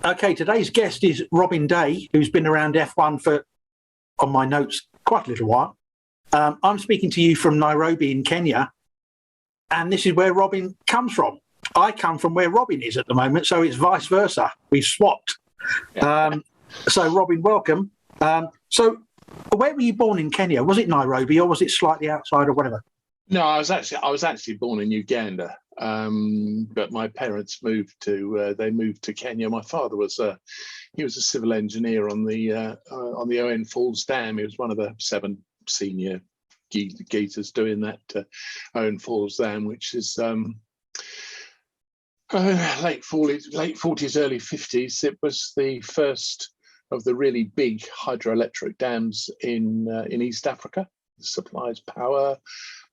Okay, today's guest is Robin Day, who's been around F1 for, on my notes, quite a little while. I'm speaking to you from Nairobi in Kenya, and this is where Robin comes from. I come from where Robin is at the moment, so it's vice versa. We've swapped. So, Robin, welcome. So, where were you born in Kenya? Was it Nairobi, or was it slightly outside, or whatever? No, I was actually born in Uganda, but my parents moved to Kenya. My father was a civil engineer on the Owen Falls Dam. He was one of the 7 senior geezers doing that Owen Falls Dam, which is late 40s, early 50s. It was the first of the really big hydroelectric dams in East Africa. It supplies power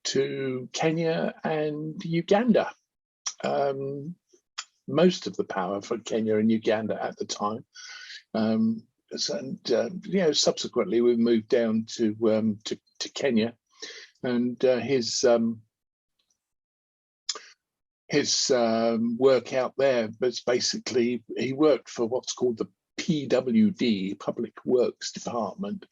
to Kenya and Uganda. Most of the power for Kenya and Uganda at the time. Subsequently we moved down to Kenya, and his work out there was basically he worked for what's called the PWD, Public Works Department.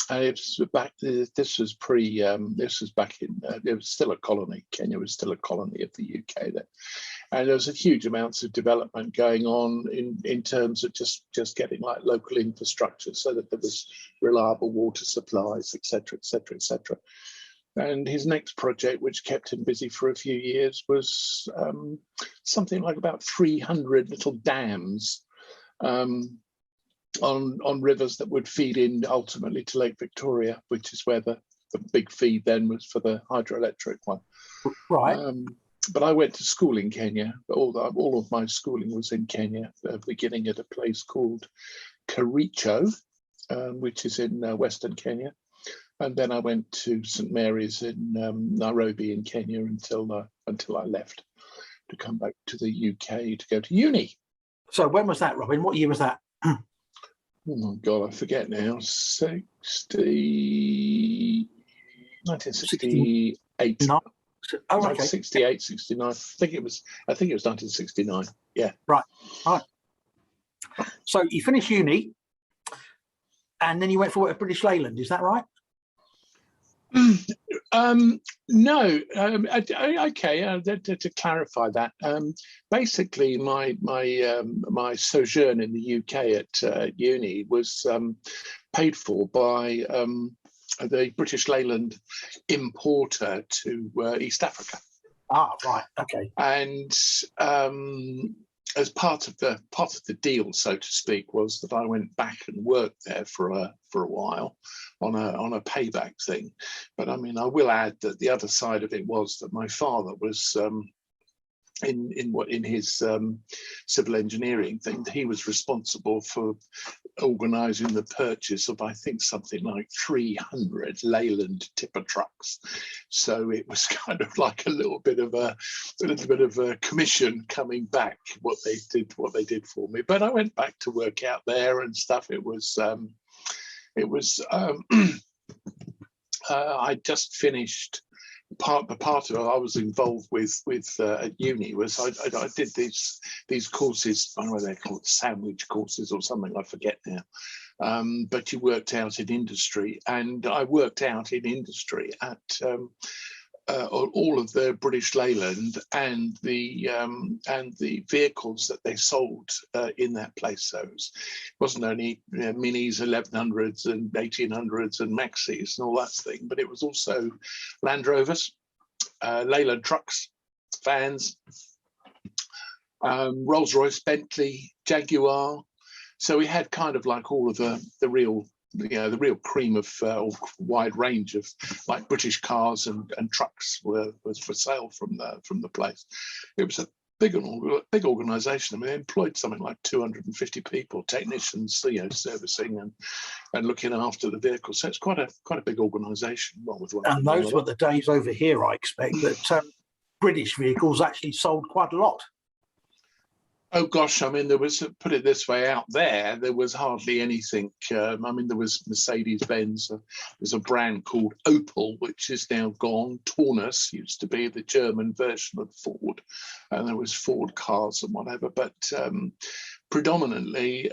And it was back. This was pre. This was back in. It was still a colony. Kenya was still a colony of the UK then, and there was a huge amounts of development going on in terms of just getting like local infrastructure, so that there was reliable water supplies, etc., etc., etc. And his next project, which kept him busy for a few years, was something like about 300 little dams. On rivers that would feed in ultimately to Lake Victoria, which is where the big feed then was for the hydroelectric one. Right. But I went to school in Kenya. All of my schooling was in Kenya, beginning at a place called Kericho, which is in western Kenya. And then I went to St. Mary's in Nairobi in Kenya until I left to come back to the UK to go to uni. So when was that, Robin? What year was that? Oh my God, I forget now. 1968. No. Oh, okay. 1968, 69. I think it was 1969. Yeah. Right. All right. So you finished uni, and then you went for work at British Leyland. Is that right? No. Okay. To clarify that, basically, my sojourn in the UK at uni was paid for by the British Leyland importer to East Africa. Ah, right. Okay. And as part of the deal, so to speak, was that I went back and worked there for a while on a payback thing. But I mean, I will add that the other side of it was that my father was in his civil engineering thing. He was responsible for organising the purchase of, I think, something like 300 Leyland tipper trucks. So it was kind of like a little bit of a commission coming back what they did for me. But I went back to work out there and stuff. I just finished. Part of it I was involved with at uni was I did these courses. I don't know what they're called, sandwich courses or something. I forget now. But you worked out in industry, and I worked out in industry at all of the British Leyland and the vehicles that they sold in that place. So it wasn't only Minis, 1100s and 1800s and Maxis and all that thing, but it was also Land Rovers, Leyland trucks, vans, Rolls-Royce, Bentley, Jaguar. So we had kind of like all of the real cream of or wide range of like British cars and trucks was for sale from the place. It was a big organisation. I mean, they employed something like 250 people, technicians, servicing and looking after the vehicles. So it's quite a big organisation. And those were the days over here, I expect, that British vehicles actually sold quite a lot. Oh gosh, I mean, there was, put it this way, out there was hardly anything. I mean, there was Mercedes-Benz. There's a brand called Opel, which is now gone. Taunus used to be the German version of Ford, and there was Ford cars and whatever. But predominantly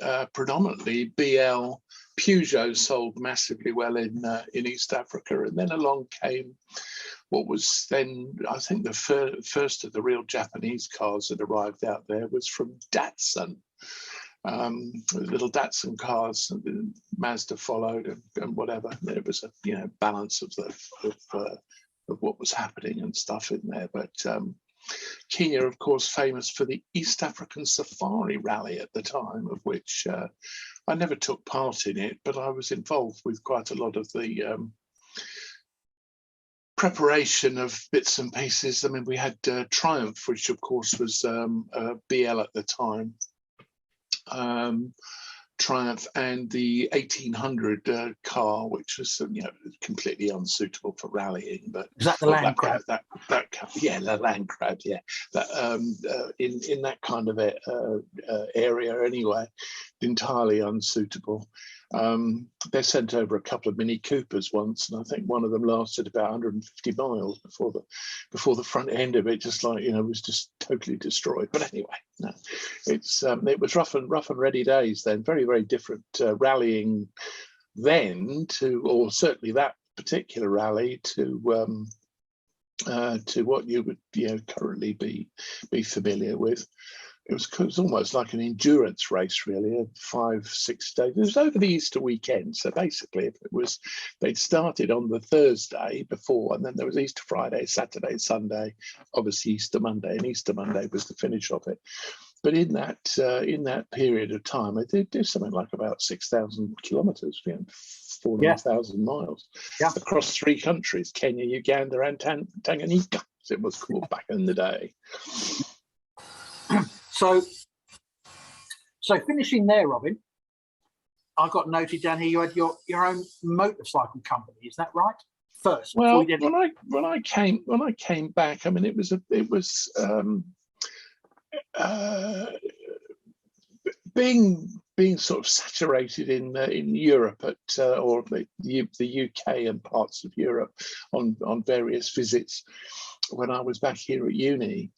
BL. Peugeot sold massively well in East Africa, and then along came what was then, I think, the first of the real Japanese cars that arrived out there was from Datsun. Little Datsun cars, and Mazda followed, and whatever. There was a balance of what was happening and stuff in there. But Kenya, of course, famous for the East African Safari Rally at the time, of which I never took part in it, but I was involved with quite a lot of the preparation of bits and pieces. I mean, we had Triumph, which of course was BL at the time. Triumph, and the 1800 car, which was completely unsuitable for rallying. But is that the Land Crab? Yeah, the Land Crab. Yeah, that in that kind of area anyway, entirely unsuitable. They sent over a couple of Mini Coopers once, and I think one of them lasted about 150 miles before the front end of it just was just totally destroyed. But anyway, no, it was rough and ready days then. Very, very different rallying then or certainly that particular rally to what you would currently be familiar with. It was almost like an endurance race, really, 5-6 days. It was over the Easter weekend. So basically, they'd started on the Thursday before, and then there was Easter Friday, Saturday, Sunday, obviously Easter Monday, and Easter Monday was the finish of it. But in that period of time, I did do something like about 6,000 kilometres, 4,500 miles across 3 countries: Kenya, Uganda, and Tanganyika, as it was called back in the day. So finishing there, Robin, I got noted down here you had your own motorcycle company. Is that right? First, well, when I came back, I mean, it was being sort of saturated in Europe or the UK and parts of Europe on various visits when I was back here at uni.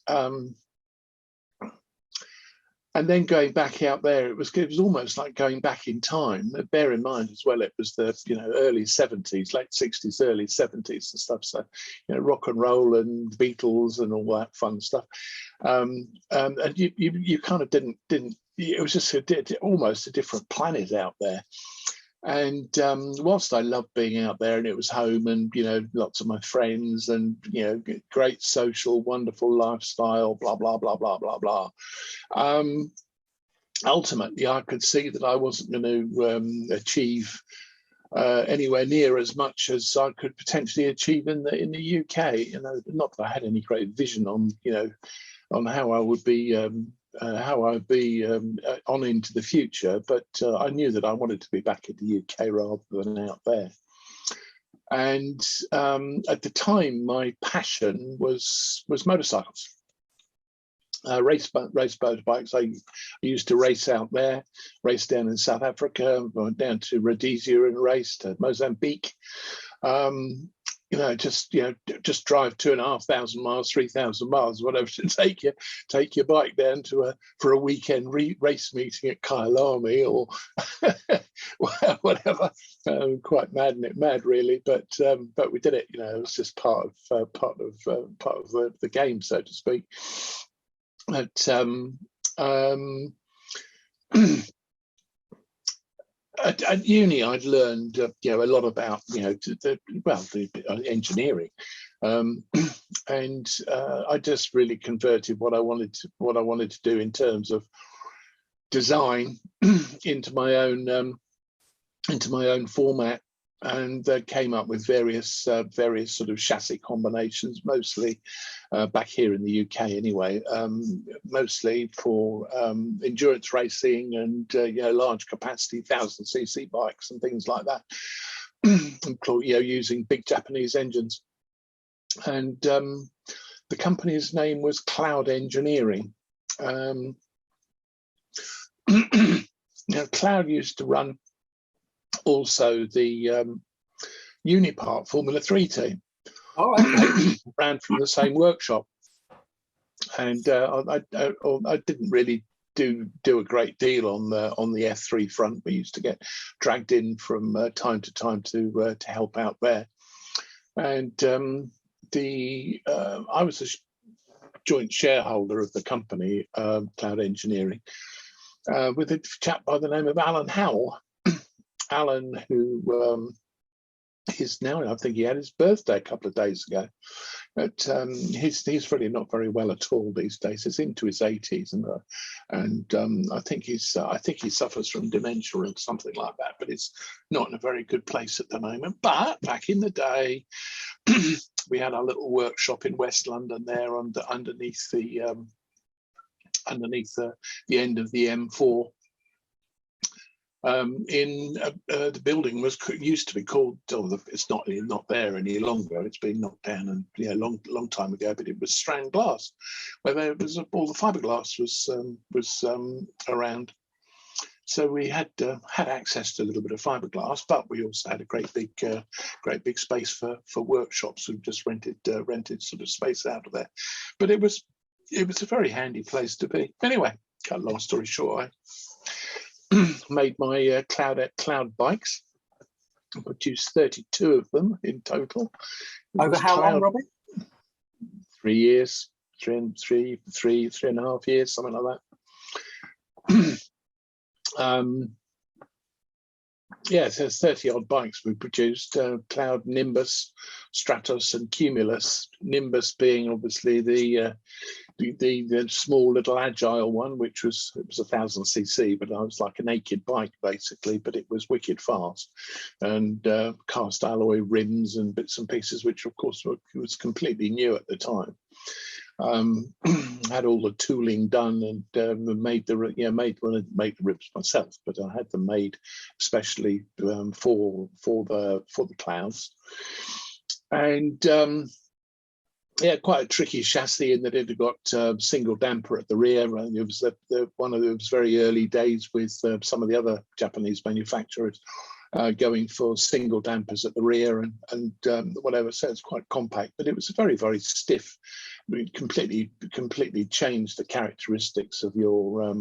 And then going back out there, it was almost like going back in time. Bear in mind as well, it was the early 70s, late 60s, early 70s and stuff. So rock and roll and Beatles and all that fun stuff. And you kind of didn't. It was just almost a different planet out there. And whilst I loved being out there and it was home and, lots of my friends and, great social, wonderful lifestyle, blah, blah, blah, blah, blah, blah. Ultimately, I could see that I wasn't going to achieve anywhere near as much as I could potentially achieve in the UK. Not that I had any great vision on, on how I would be on into the future, but I knew that I wanted to be back in the UK rather than out there. And at the time, my passion was motorcycles, race motorbikes. I used to race out there, race down in South Africa, went down to Rhodesia and raced at Mozambique. Just drive 2,500 miles, 3,000 miles, whatever to take your bike down for a weekend race meeting at Kyalami or whatever. Quite mad really, but we did it. It was just part of the game, so to speak. But at uni, I'd learned a lot about the engineering, and I just really converted what I wanted to do in terms of design into my own format, and came up with various sort of chassis combinations, mostly back here in the UK anyway, mostly for endurance racing and large capacity 1,000cc bikes and things like that, using big Japanese engines. And the company's name was Cloud Engineering. Now, Cloud used to run also the Unipart Formula 3 team. Oh, okay. Ran from the same workshop, and I didn't really do a great deal on the F3 front. We used to get dragged in from time to time to help out there, and I was a joint shareholder of the company, Cloud Engineering, with a chap by the name of Alan Howell. Alan, who is now, I think he had his birthday a couple of days ago, but he's really not very well at all these days. He's into his 80s, and I think he suffers from dementia or something like that. But it's not in a very good place at the moment. But back in the day, we had our little workshop in West London there underneath the end of the M4. The building used to be called. It's not there any longer. It's been knocked down, and long time ago. But it was Strand Glass, where there was all the fiberglass was around. So we had access to a little bit of fiberglass, but we also had a great big space for workshops. We just rented sort of space out of there. But it was a very handy place to be. Anyway, cut a long story short, I made my Cloud bikes. I produced 32 of them in total. Over how long, Robin? 3 years, three and a half years, something like that. So 30 odd bikes we produced, Cloud, Nimbus, Stratos and Cumulus. Nimbus being obviously the small little agile one, which was 1,000cc, but I was like a naked bike basically, but it was wicked fast, and cast alloy rims and bits and pieces, which of course was completely new at the time. Had all the tooling done, and made the rims myself, but I had them made especially for the Clouds, and quite a tricky chassis in that it had got single damper at the rear. It was one of those very early days with some of the other Japanese manufacturers going for single dampers at the rear and whatever. So it's quite compact, but it was very, very stiff. It completely changed the characteristics of your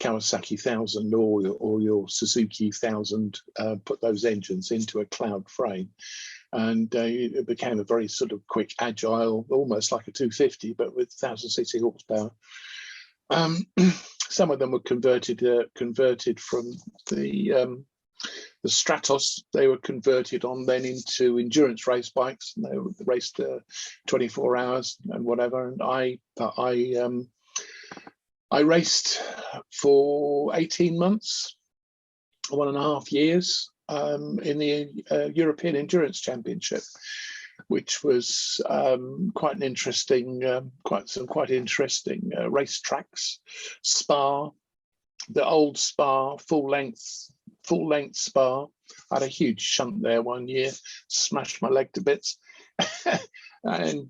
Kawasaki 1000 or your Suzuki 1000. Put those engines into a Cloud frame, and it became a very sort of quick, agile, almost like a 250, but with 1,000cc horsepower. Some of them were converted from the Stratos. They were converted on then into endurance race bikes, and they raced 24 hours and whatever. And I raced for 18 months, 1.5 years, in the European Endurance Championship, which was quite an interesting, quite interesting race tracks. Spa, the old Spa, full length Spa. I had a huge shunt there one year, smashed my leg to bits. And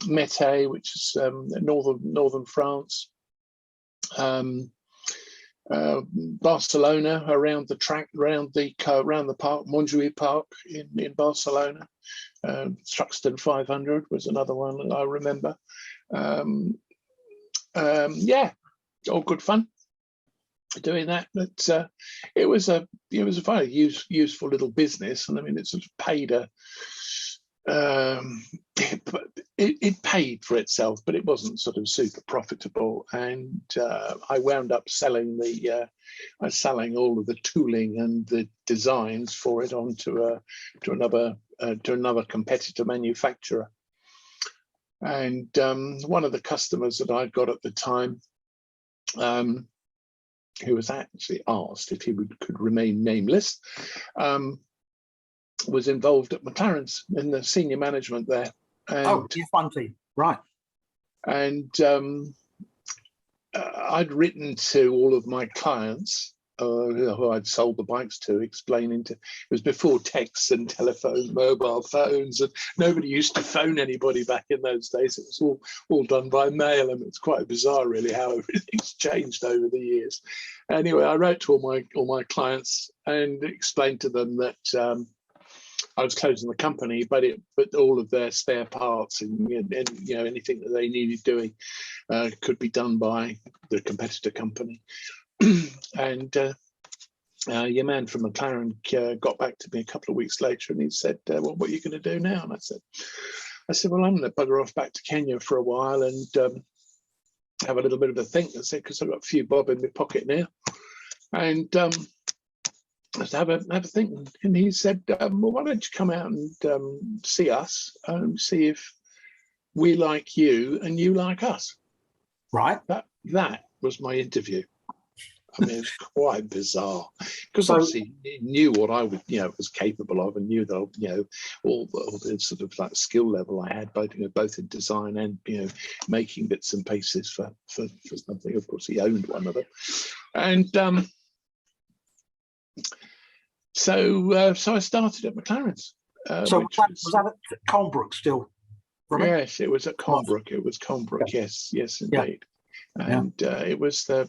Mete, which is northern France. Barcelona, around the track, around the park, Montjuïc Park in Barcelona. Truxton 500 was another one that I remember. All good fun doing that, but it was a very useful little business, and I mean it sort of paid it paid for itself, but it wasn't sort of super profitable, and I wound up selling all of the tooling and the designs for it on to another competitor manufacturer. And one of the customers that I'd got at the time, who was actually asked if he could remain nameless, was involved at McLaren's in the senior management there. And, F1 team, right. And I'd written to all of my clients who I'd sold the bikes to, explaining to, it was before texts and telephones, mobile phones, and nobody used to phone anybody back in those days. It was all done by mail, and it's quite bizarre, really, how everything's changed over the years. Anyway, I wrote to all my clients and explained to them that I was closing the company, but all of their spare parts and anything that they needed doing could be done by the competitor company. And your man from McLaren got back to me a couple of weeks later, and he said, "Well, what are you going to do now?" And I said, "Well, I'm going to bugger off back to Kenya for a while and have a little bit of a think." I said, "Because I've got a few bob in my pocket now, and let's have a think." And he said, "Well, why don't you come out and see us and see if we like you and you like us?" Right. That was my interview. I mean, it's quite bizarre because obviously he knew what I was capable of, and knew that all the sort of like skill level I had, both in design and making bits and pieces for something. Of course, he owned one of them, and so I started at McLaren's. So was that at Colnbrook still? Robin? Yes, it was at Colnbrook. It was Colnbrook. Yeah. Yes, indeed. Yeah. And it was the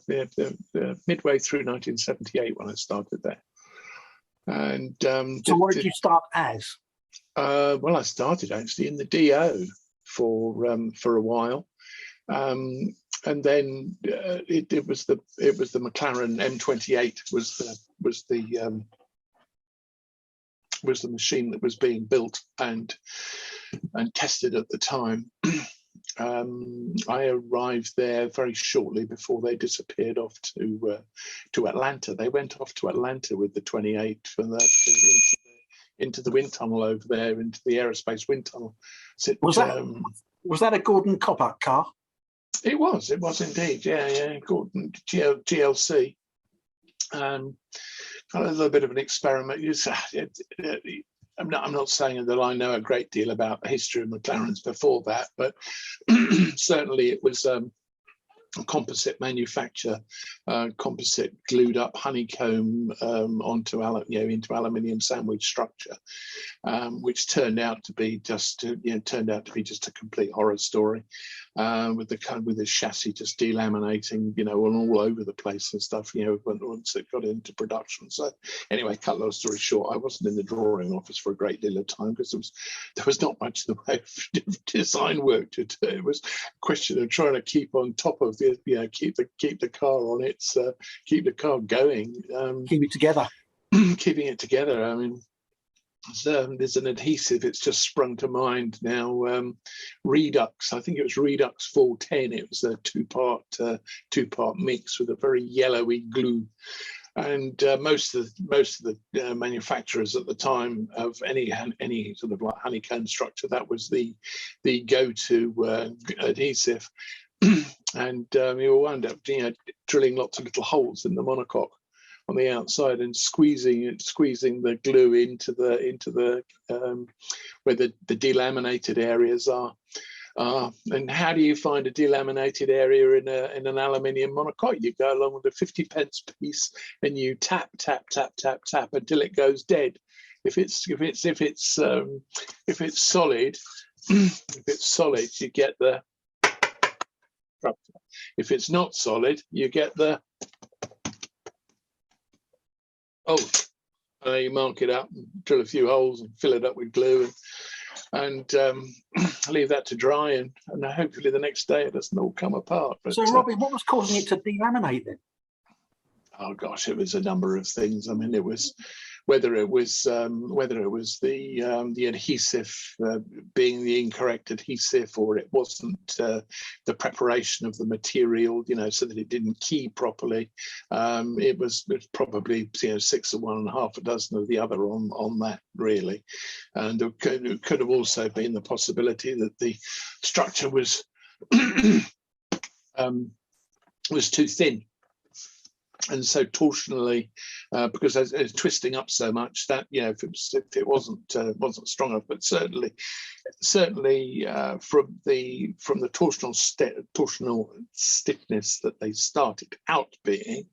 midway through 1978 when I started there. And so what did you start as? Well, I started actually in the DO for a while, and then it was the McLaren M28 was the machine that was being built and tested at the time. I arrived there very shortly before they disappeared off to Atlanta. They went off to Atlanta with the 28 into the wind tunnel over there, into the aerospace wind tunnel. Was that a Gordon Copper car? It was indeed. Yeah. Gordon GLC. A little bit of an experiment. I'm not saying that I know a great deal about the history of McLaren's before that, but certainly it was a composite manufacture, composite glued up honeycomb into aluminium sandwich structure, which turned out to be just a complete horror story, with the chassis just delaminating, all over the place and stuff, once it got into production. So anyway, cut long story short, I wasn't in the drawing office for a great deal of time because there was not much in the way of design work to do. It was a question of trying to keep on top of it, keep the car on its, keep the car going, keep it together. Keeping it together. I mean, there's an adhesive, it's just sprung to mind now, Redux. I think it was Redux 410. It was a two-part mix with a very yellowy glue. And most of the manufacturers at the time of any sort of like honeycomb structure, that was the go-to adhesive. And you wound up drilling lots of little holes in the monocoque on the outside and squeezing the glue into the where the delaminated areas are. And how do you find a delaminated area in an aluminium monocoque? You go along with a 50p piece and you tap until it goes dead. If it's solid, you get the. If it's not solid, you get the. You mark it up, and drill a few holes, and fill it up with glue, and leave that to dry, and hopefully the next day it doesn't all come apart. But, so, Robbie, what was causing it to delaminate then? Oh gosh, it was a number of things. I mean, it was whether it was the adhesive being the incorrect adhesive, or it wasn't the preparation of the material, so that it didn't key properly. It was probably 6 of one and half a dozen of the other on that, really. And it could have also been the possibility that the structure was too thin. and so torsionally, because it's twisting up so much that if it wasn't strong enough, but certainly from the torsional stiffness that they started out being,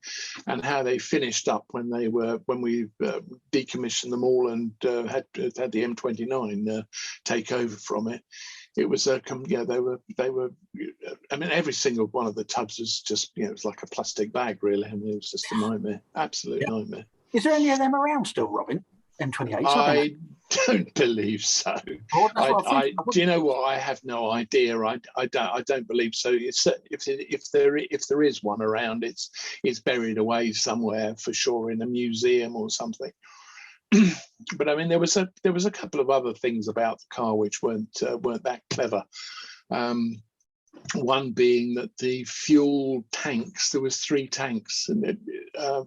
and how they finished up when we decommissioned them all and had the M29 take over from it. It was they were. I mean, every single one of the tubs was just it was like a plastic bag, really. I mean, it was just a nightmare, absolute nightmare. Is there any of them around still, Robin? M28s? I don't believe so. Do you know what? I have no idea. I don't believe so. If there is one around, it's buried away somewhere for sure in a museum or something. But I mean, there was a couple of other things about the car which weren't that clever. One being that the fuel tanks, there was 3 tanks, and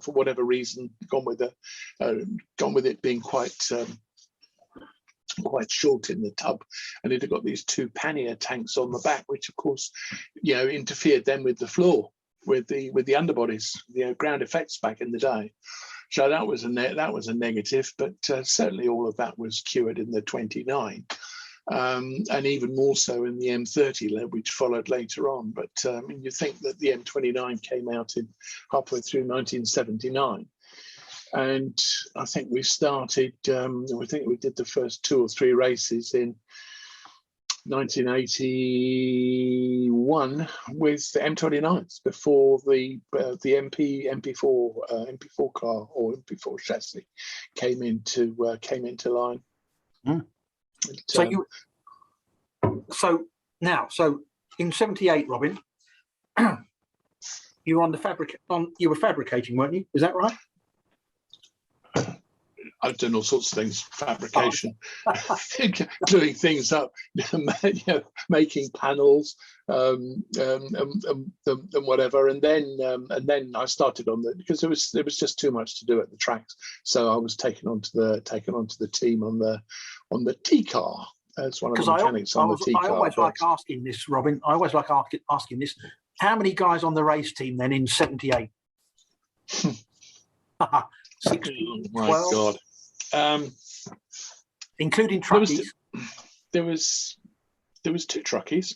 for whatever reason, gone with it being quite short in the tub, and it had got these 2 pannier tanks on the back, which of course, interfered then with the floor, with the underbodies, ground effects back in the day. So that was a negative, but certainly all of that was cured in the 29, and even more so in the M30, which followed later on. But you think that the M29 came out in halfway through 1979, and I think we started. I think we did the first 2 or 3 races in 1981 with the M29s before the MP4 car or MP4 chassis came into line. Mm. So in '78, Robin, you were you were fabricating, weren't you? Is that right? I've done all sorts of things, fabrication, doing things up, making panels, and whatever. And then I started because there was just too much to do at the tracks. So I was taken onto the team on the T car as one of the mechanics on the T car. I always like asking this, Robin. I always like asking this. How many guys on the race team then in '78? 60, oh my God. Including truckies. There was 2 truckies.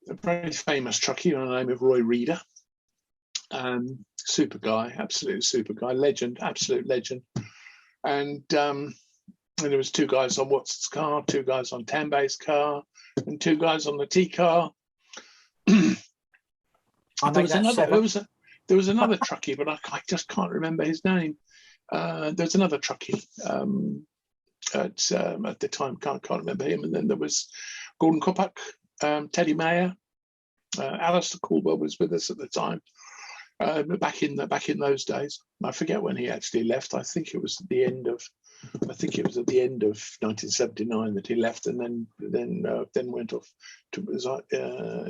A very famous truckie by the name of Roy Reeder. Super guy, absolute super guy, legend, absolute legend. And there was 2 guys on Watson's car, 2 guys on Tambay's car, and 2 guys on the T car. There was another truckie, but I just can't remember his name. There's another truckie at the time, can't remember him. And then there was Gordon Koppak, Teddy Mayer, Alistair Caldwell was with us at the time. Back in those days, I forget when he actually left. I think it was at the end of 1979 that he left, and then went off to.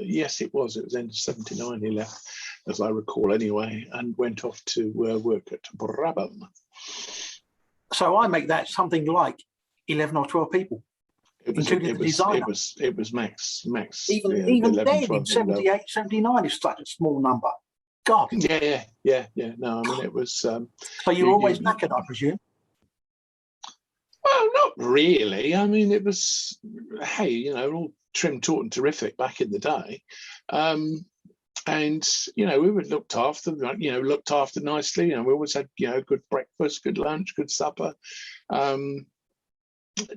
Yes, it was end of '79 he left, as I recall anyway, and went off to work at Brabham. So I make that something like 11 or 12 people, including the designer. It was max. Even 11, then 12, in '78, '79 is such a small number. God. Yeah. No, I mean it was. So you were always knackered, I presume. Well, not really. I mean, it was, all trim, taut, and terrific back in the day, and we were looked after nicely. We always had good breakfast, good lunch, good supper.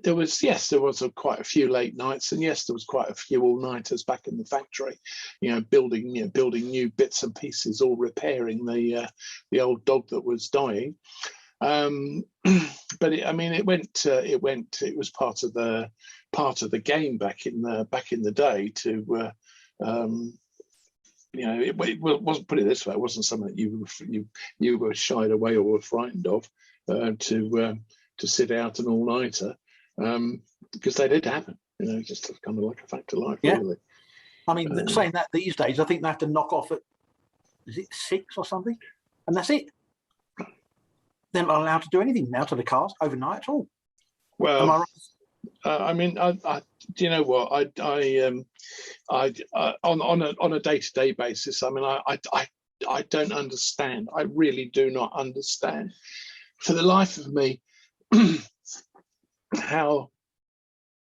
There was quite a few late nights, and yes, there was quite a few all-nighters back in the factory, building new bits and pieces, or repairing the old dog that was dying. But it was part of the game back in the day to it wasn't, put it this way, it wasn't something that you were shied away or were frightened of, to sit out an all-nighter, because they did happen, just kind of like a fact of life, really. I mean, saying that these days, I think they have to knock off at, is it 6 or something, and that's it. They're not allowed to do anything now to the cars overnight at all. Well, am I right? Do you know what? On a day-to-day basis, I don't understand. I really do not understand for the life of me how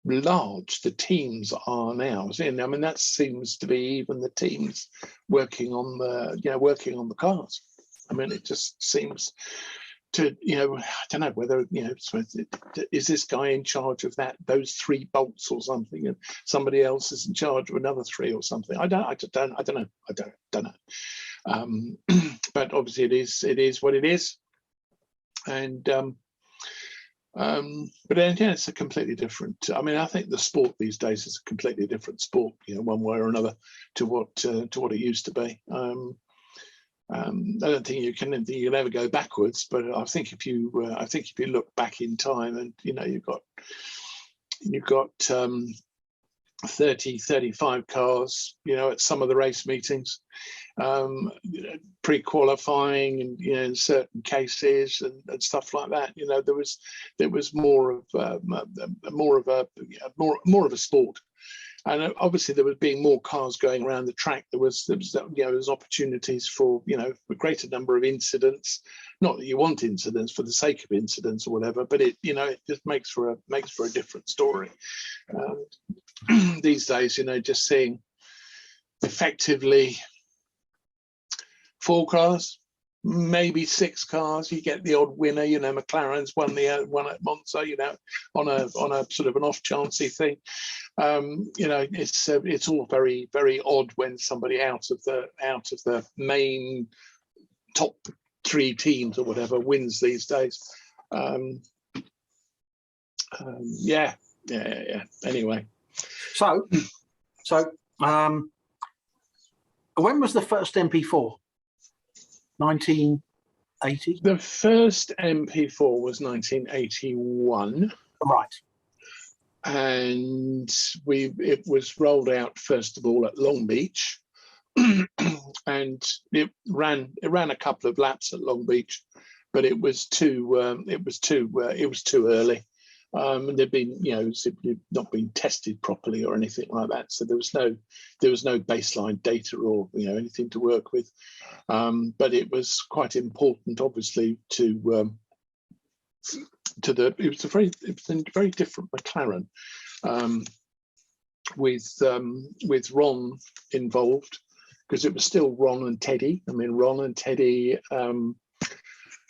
large the teams are now. I mean, that seems to be even the teams working on the cars. I mean, it just seems to, I don't know whether, is this guy in charge of those 3 bolts or something, and somebody else is in charge of another 3 or something. I don't know. But obviously it is what it is. And but then, it's a completely different. I mean, I think the sport these days is a completely different sport, one way or another, to what it used to be. I don't think you can ever go backwards, but I think if you look back in time, and you've got 30, 35 cars, at some of the race meetings, pre-qualifying, and in certain cases and stuff like that. There was more of a sport. And obviously, there was being more cars going around the track. There was opportunities for a greater number of incidents. Not that you want incidents for the sake of incidents or whatever, but it just makes for a different story. These days, just seeing effectively 4 cars, maybe 6 cars. You get the odd winner. McLaren's won one at Monza. On a sort of an off chancey thing. It's all very, very odd when somebody out of the main top 3 teams or whatever wins these days. Yeah. Anyway, so when was the first MP4? 1980. The first MP4 was 1981. Right. And it was rolled out first of all at Long Beach, and it ran a couple of laps at Long Beach, but it was too early. And they'd been simply not been tested properly or anything like that, so there was no baseline data or anything to work with. But it was quite important, obviously, it was a very different McLaren, with Ron involved, because it was still Ron and Teddy. I mean, Ron and Teddy.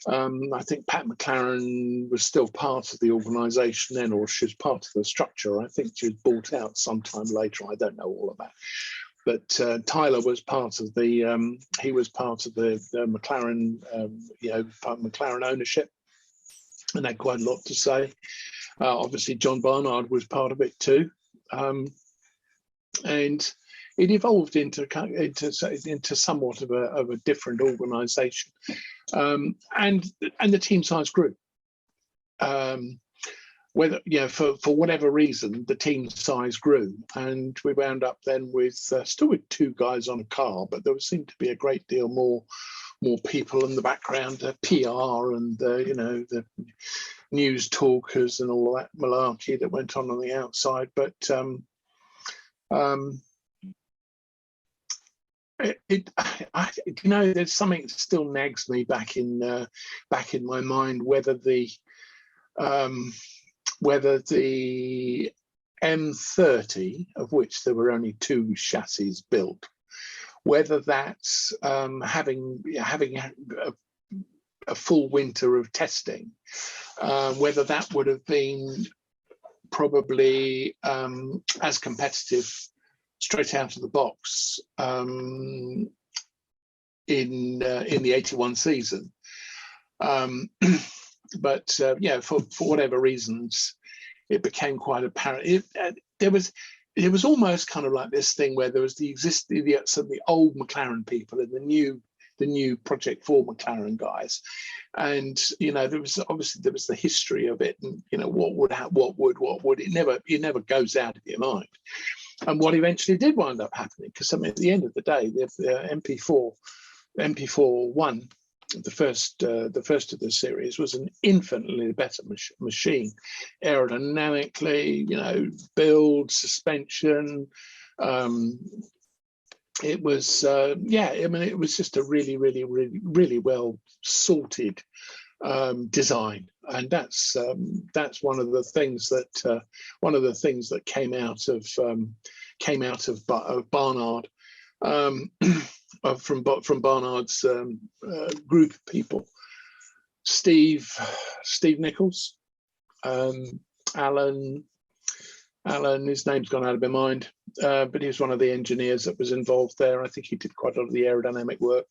I think Pat McLaren was still part of the organisation then, or she was part of the structure. I think she was bought out sometime later. I don't know all of that. But Tyler was part of the McLaren, McLaren ownership, and had quite a lot to say. Obviously, John Barnard was part of it too, and it evolved into somewhat of a different organisation, and the team size grew. For whatever reason, the team size grew, and we wound up then with still with 2 guys on a car, but there seemed to be a great deal more people in the background, PR and the news talkers and all that malarkey that went on the outside. But there's something that still nags me back in my mind, whether the M30, of which there were only 2 chassis built, whether that's having a full winter of testing, whether that would have been probably as competitive straight out of the box in the 81 season. But for whatever reasons, it became quite apparent. It was almost kind of like this thing where there was the old McLaren people and the new Project 4 McLaren guys, and there was the history of it, and what would it never goes out of your mind. And what eventually did wind up happening, because at the end of the day, the MP4 1, the first of the series, was an infinitely better machine, aerodynamically, build, suspension, it was yeah, I mean, it was just a really well sorted design, and that's one of the things that came out of Barnard, from Barnard's group of people. Steve Nichols, Alan, his name's gone out of my mind, but he was one of the engineers that was involved there. I think he did quite a lot of the aerodynamic work.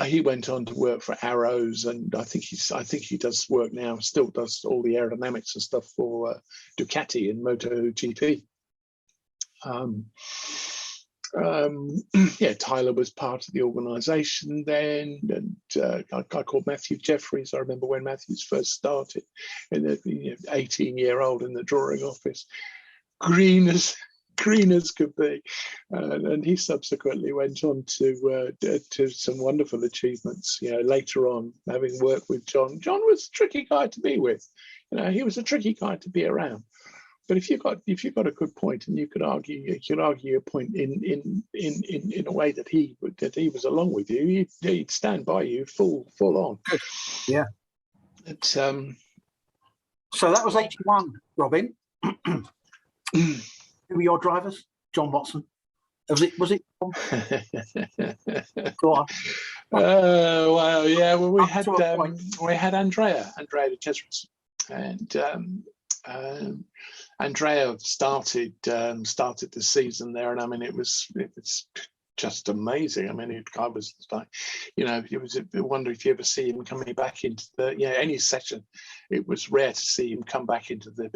He went on to work for Arrows, and I think he does work now, still does all the aerodynamics and stuff for Ducati in MotoGP. Yeah, Tyler was part of the organisation then, and a guy called Matthew Jeffries. I remember when Matthews first started, in the 18-year-old in the drawing office, green as could be, and he subsequently went on to some wonderful achievements. Later on, having worked with John was a tricky guy to be with. He was a tricky guy to be around. But if you've got a good point, and you could argue your point in a way that he was along with you, he'd stand by you full on. Yeah. So that was 81, Robin. Who were your drivers? John Watson. Was it? Go on. Well, yeah. Well, we had Andrea de Cesaris, and Andrea started the season there, and I mean it was just amazing. I mean, I was like, it was a wonder if you ever see him coming back into any session. It was rare to see him come back into the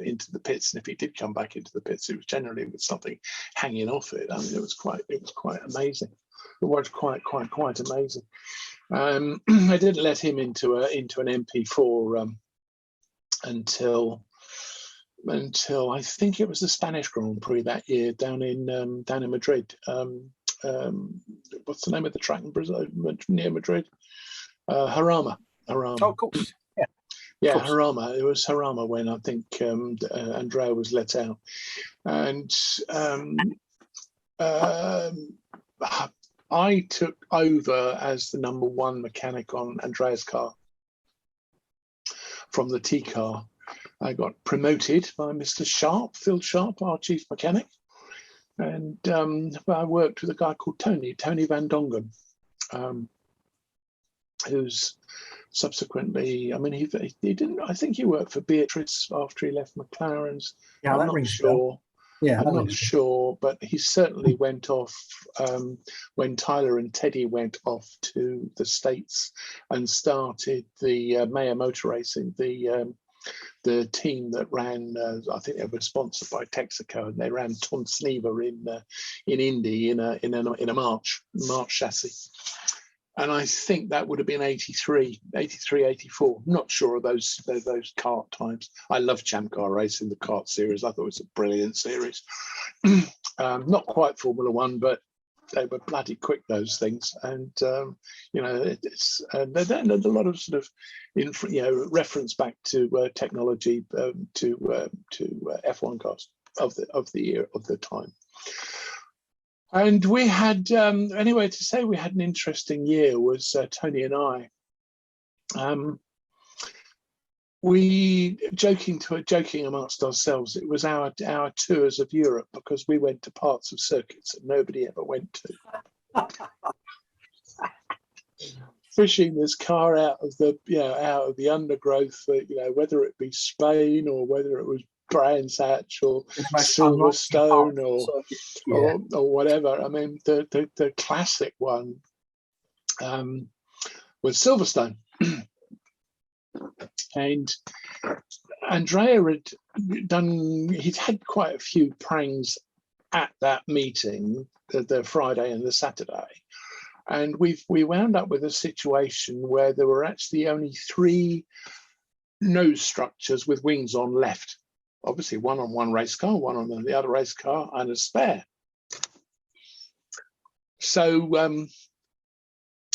pits, and if he did come back into the pits, it was generally with something hanging off it. I mean, it was quite amazing. It was quite amazing. I didn't let him into an MP4 until I think it was the Spanish Grand Prix that year down in Madrid. What's the name of the track in Brazil near Madrid? Jarama. Oh, of course. Yeah, Jarama. It was Jarama when I think Andrea was let out, and I took over as the number one mechanic on Andrea's car from the T car. I got promoted by Mr. Sharp, Phil Sharp, our chief mechanic. And I worked with a guy called Tony Van Dongen, who's subsequently, I mean, he didn't, I think he worked for Beatrice after he left McLaren's. Yeah, I'm not sure. Yeah, I'm not sure, but he certainly went off when Tyler and Teddy went off to the States and started the Mayer Motor Racing, the team that ran, I think they were sponsored by Texaco, and they ran Tom Sneaver in Indy in a March chassis. And I think that would have been 83, 84. Not sure of those kart times. I love Champ Car Racing, the kart series. I thought it was a brilliant series. Not quite Formula One, but they were bloody quick, those things. And there's a lot of sort of reference back to technology to F1 cars of the time. And we had anyway, to say we had an interesting year was Tony and I. We joking amongst ourselves, it was our tours of Europe, because we went to parts of circuits that nobody ever went to. Pushing this car out of the undergrowth, whether it be Spain or whether it was Brands Hatch or Silverstone or whatever. I mean, the classic one was Silverstone. And Andrea he'd had quite a few prangs at that meeting, the Friday and the Saturday. And we wound up with a situation where there were actually only 3 nose structures with wings on left. Obviously, one on one race car, one on the other race car, and a spare. So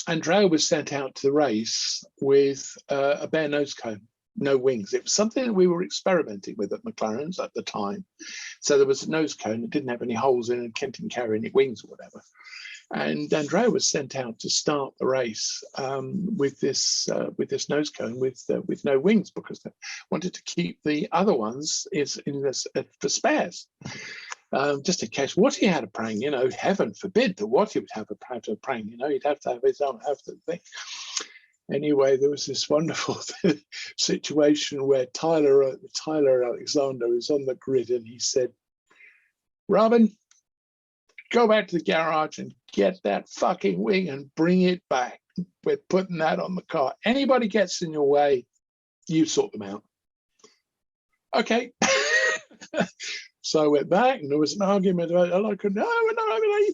Andrea was sent out to the race with a bare nose cone, no wings. It was something that we were experimenting with at McLaren's at the time. So there was a nose cone that didn't have any holes in it, didn't carry any wings or whatever. And Andrea was sent out to start the race with this nose cone with no wings, because they wanted to keep the other ones for spares, just in case Watty had a prang. You know, heaven forbid that Watty would have a prang. You know, he'd have to have his own thing. Anyway, there was this wonderful situation where Tyler Alexander is on the grid, and he said, "Robin, go back to the garage and get that fucking wing and bring it back. We're putting that on the car. Anybody gets in your way, you sort them out." Okay. So I went back, and there was an argument about, no, you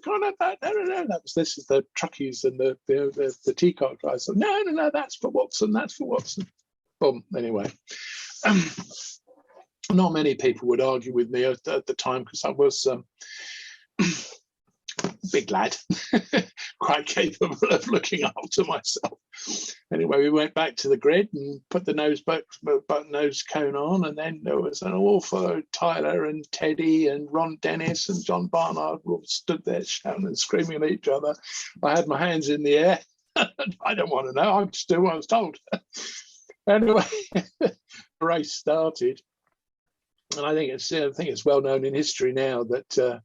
can't have that. No. This is the truckies and the T-car guys. So, no, that's for Watson. That's for Watson. Boom. Anyway, not many people would argue with me at the time, because I was big lad, quite capable of looking after myself. Anyway, we went back to the grid and put the nose cone on, and then there was an awful Tyler and Teddy and Ron Dennis and John Barnard all stood there shouting and screaming at each other. I had my hands in the air. I don't want to know. I'm just doing what I was told. Anyway, the race started. And I think it's well known in history now that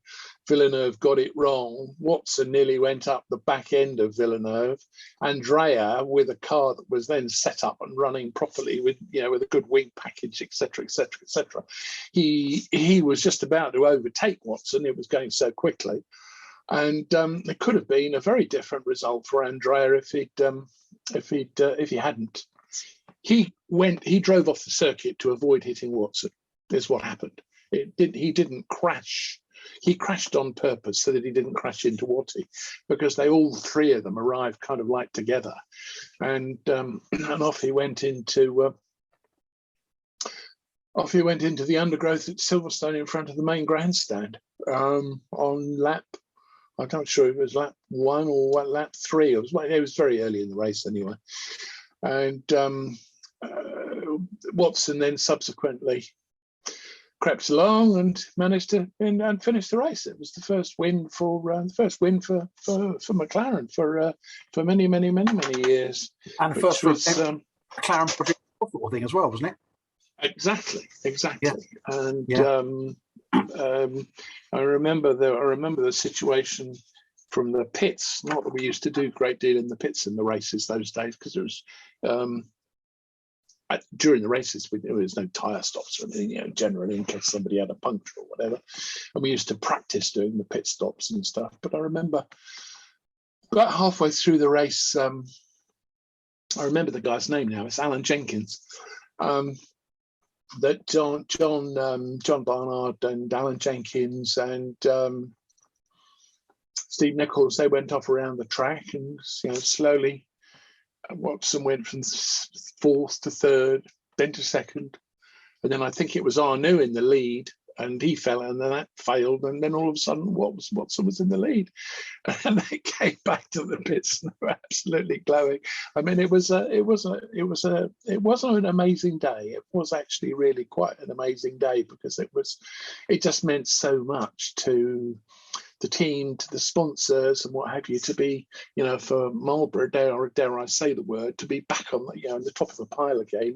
Villeneuve got it wrong. Watson nearly went up the back end of Villeneuve. Andrea, with a car that was then set up and running properly with a good wing package, etc., etc., etc. He was just about to overtake Watson. It was going so quickly, and it could have been a very different result for Andrea if he hadn't. He drove off the circuit to avoid hitting Watson. Is what happened. He didn't crash. He crashed on purpose so that he didn't crash into Watty, because all three of them arrived kind of like together, and off he went into the undergrowth at Silverstone in front of the main grandstand on lap. I'm not sure if it was lap 1 or lap 3. It was very early in the race anyway, and Watson then subsequently crept along and managed to and finish the race. It was the first win for McLaren for many years. And the first McLaren produced profitable thing as well, wasn't it? Exactly. Yeah. And yeah. I remember the situation from the pits. Not that we used to do a great deal in the pits in the races those days, because it was. During the races, there was no tyre stops or anything, generally in case somebody had a puncture or whatever. And we used to practice doing the pit stops and stuff. But I remember about halfway through the race, I remember the guy's name now. It's Alan Jenkins. That John Barnard and Alan Jenkins and Steve Nichols, they went off around the track, and slowly. Watson went from 4th to 3rd, then to 2nd, and then I think it was Arnoux in the lead, and he fell, and then that failed, and then all of a sudden Watson was in the lead, and they came back to the pits and they were absolutely glowing. I mean, it was an amazing day. It was actually really quite an amazing day, because it just meant so much to the team, to the sponsors and what have you, to be, for Marlborough, dare I say the word, to be back on the top of the pile again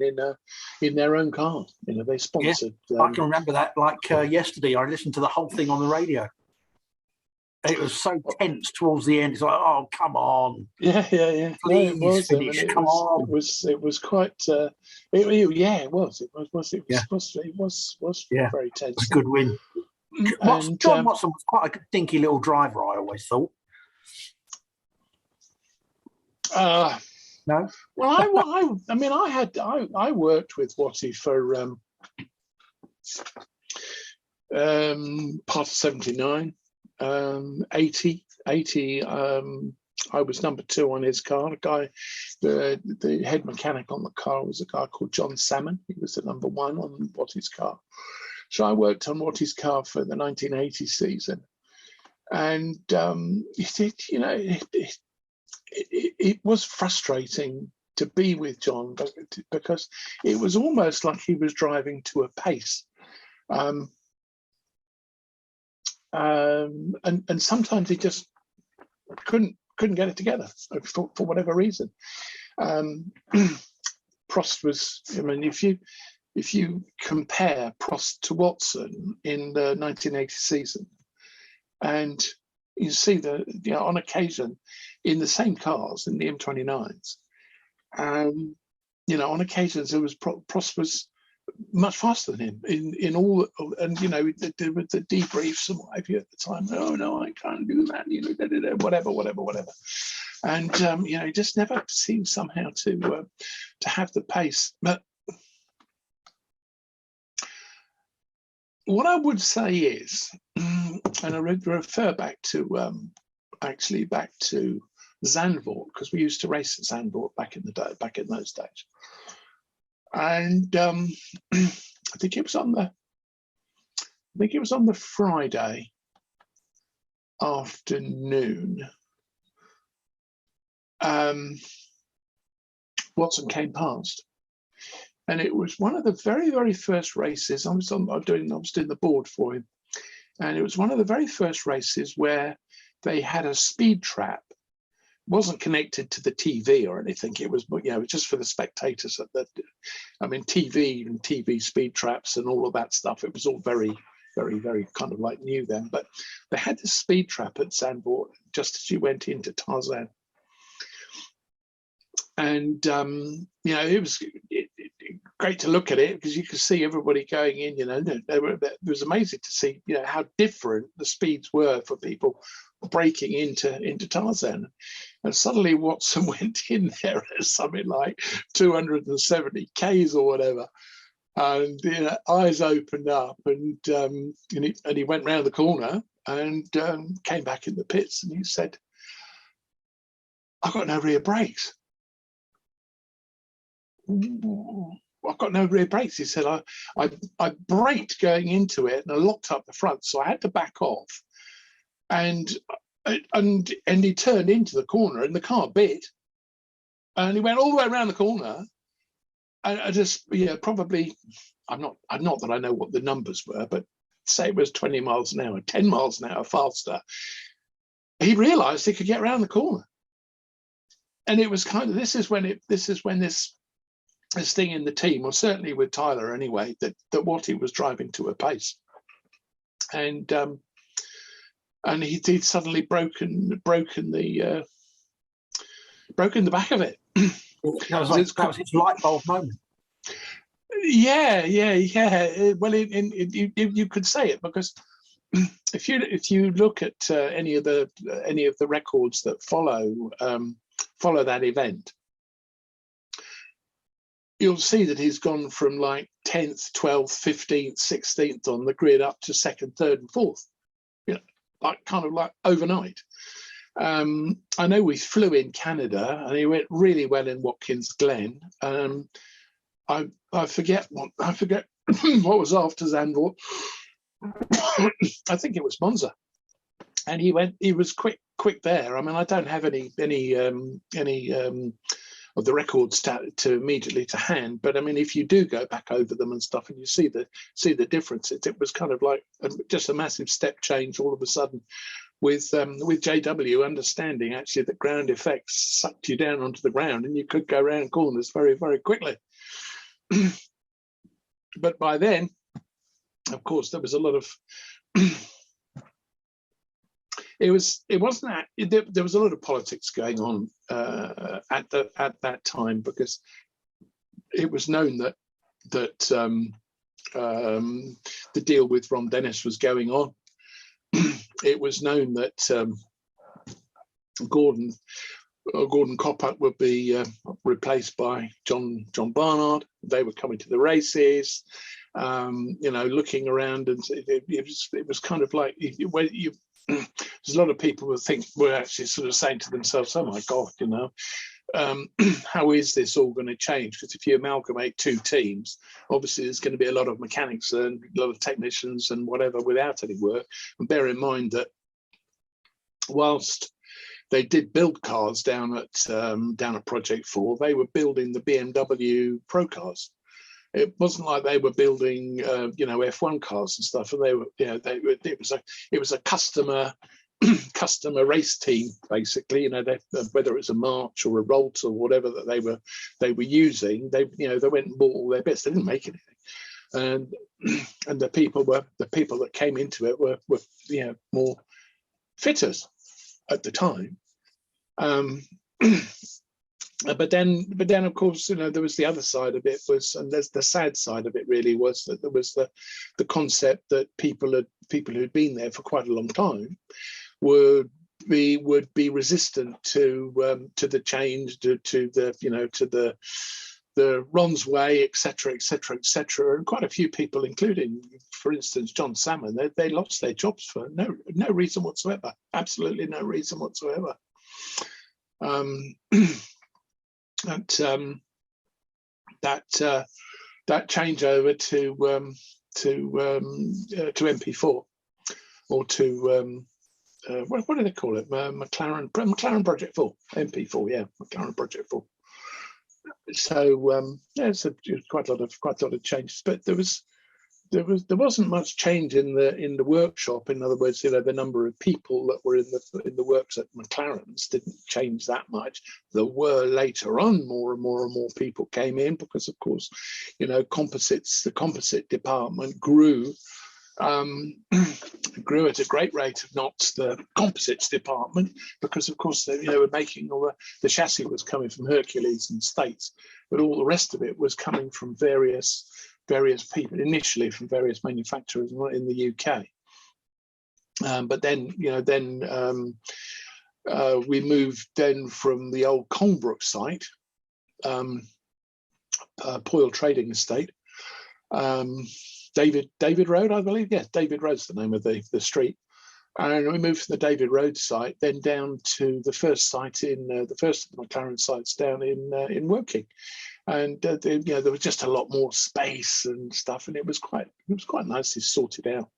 in their own car. They sponsored. Yeah, I can remember that yesterday. I listened to the whole thing on the radio. It was so tense towards the end. It's like, oh, come on. Yeah. Please finish. Come on. It was quite. It was very tense. It was a good win. John Watson was quite a dinky little driver, I always thought. No. Well, I worked with Watty for part of 79, 80. I was number 2 on his car. The head mechanic on the car was a guy called John Salmon. He was the number 1 on Watty's car. So I worked on Watty's car for the 1980 season, and it was frustrating be with John, because it was almost like he was driving to a pace. And sometimes he just couldn't get it together for whatever reason. Prost was, I mean, if you compare Prost to Watson in the 1980 season, and you see that, you know, on occasion in the same cars, in the M29s, you know, on occasions there was Prost was much faster than him in all, and you know, with the debriefs and what have you at the time. No, I can't do that. You know, whatever. And you know, he just never seemed somehow to have the pace. But what I would say is, and I refer back to actually back to Zandvoort, because we used to race at Zandvoort back in those days. And I think it was on the Friday afternoon. Watson came past, and it was one of the very, very first races. I was doing the board for him, and it was one of the very first races where they had a speed trap. It wasn't connected to the TV or anything. It was, you know, just for the spectators. I mean, TV and TV speed traps and all of that stuff. It was all very, very, very kind of like new then. But they had this speed trap at Zandvoort just as you went into Tarzan. And, you know, it was great to look at it because you could see everybody going in, you know. It was amazing to see, you know, how different the speeds were for people breaking into Tarzan. And suddenly Watson went in there at something like 270 Ks or whatever. And, you know, eyes opened up, and he went round the corner and came back in the pits, and he said, "I've got no rear brakes. I've got no rear brakes." He said, I braked going into it and I locked up the front, so I had to back off. And he turned into the corner and the car bit, and he went all the way around the corner. And I just, yeah, probably, not that I know what the numbers were, but say it was 20 miles an hour, 10 miles an hour faster. He realized he could get around the corner. And it was kind of, this is when this thing in the team, or certainly with Tyler anyway, that Watty was driving to a pace. And he'd suddenly broken the back of it. That was his light bulb moment. Yeah. Well, you could say it, because if you look at any of the records that follow that event, you'll see that he's gone from like 10th, 12th, 15th, 16th on the grid up to 2nd, 3rd, and 4th. You know, like kind of like overnight. I know we flew in Canada, and he went really well in Watkins Glen. I forget what was after Zandvoort. I think it was Monza, and he was quick there. I mean, I don't have any of the records to immediately to hand, but I mean, if you do go back over them and stuff, and you see the difference, it was kind of like just a massive step change all of a sudden, with JW understanding actually that ground effects sucked you down onto the ground, and you could go around corners very, very quickly. But by then, of course, there was a lot of there was a lot of politics going on at that time, because it was known that the deal with Ron Dennis was going on. It was known that Gordon Coppuck would be replaced by John Barnard. They were coming to the races, you know, looking around, and it was kind of like there's a lot of people who were actually sort of saying to themselves, "Oh my God, you know, how is this all going to change?" Because if you amalgamate two teams, obviously there's going to be a lot of mechanics and a lot of technicians and whatever without any work. And bear in mind that whilst they did build cars down at Project 4. They were building the BMW Pro cars. It wasn't like they were building, F1 cars and stuff. And they were, it was a customer race team, basically. Whether it was a March or a Rolt or whatever that they were using, they went and bought all their bits. They didn't make anything, and the people that came into it were more fitters at the time. But then of course, there was the other side of it and there's the sad side of it really was that there was the concept that people who'd been there for quite a long time would be resistant to the change, to the Ron's way, etc., and quite a few people, including, for instance, John Salmon, they lost their jobs for no reason whatsoever, absolutely no reason whatsoever. That changeover to MP4 or to what do they call it? McLaren Project 4, MP4, yeah, McLaren Project 4. So there's quite a lot of changes, but there wasn't much change in the workshop. In other words, the number of people that were in the works at McLaren's didn't change that much. There were later on more and more people came in because, of course, composites. The composite department grew at a great rate of knots. The composites department, because of course they were making all the chassis was coming from Hercules and States, but all the rest of it was coming from various people, initially from various manufacturers in the UK. But then, we moved then from the old Colnbrook site, Poyle Trading Estate, David Road, I believe. Yes, David Road's the name of the street. And we moved from the David Road site then down to the first site the first of the McLaren sites down in Woking. And there was just a lot more space and stuff, and it was quite nicely sorted out.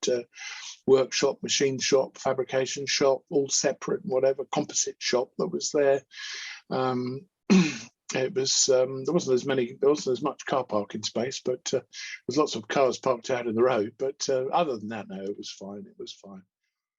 Workshop, machine shop, fabrication shop, all separate, and whatever composite shop that was there. It was there wasn't as much car parking space, but there's lots of cars parked out in the road. But other than that, no, it was fine. It was fine.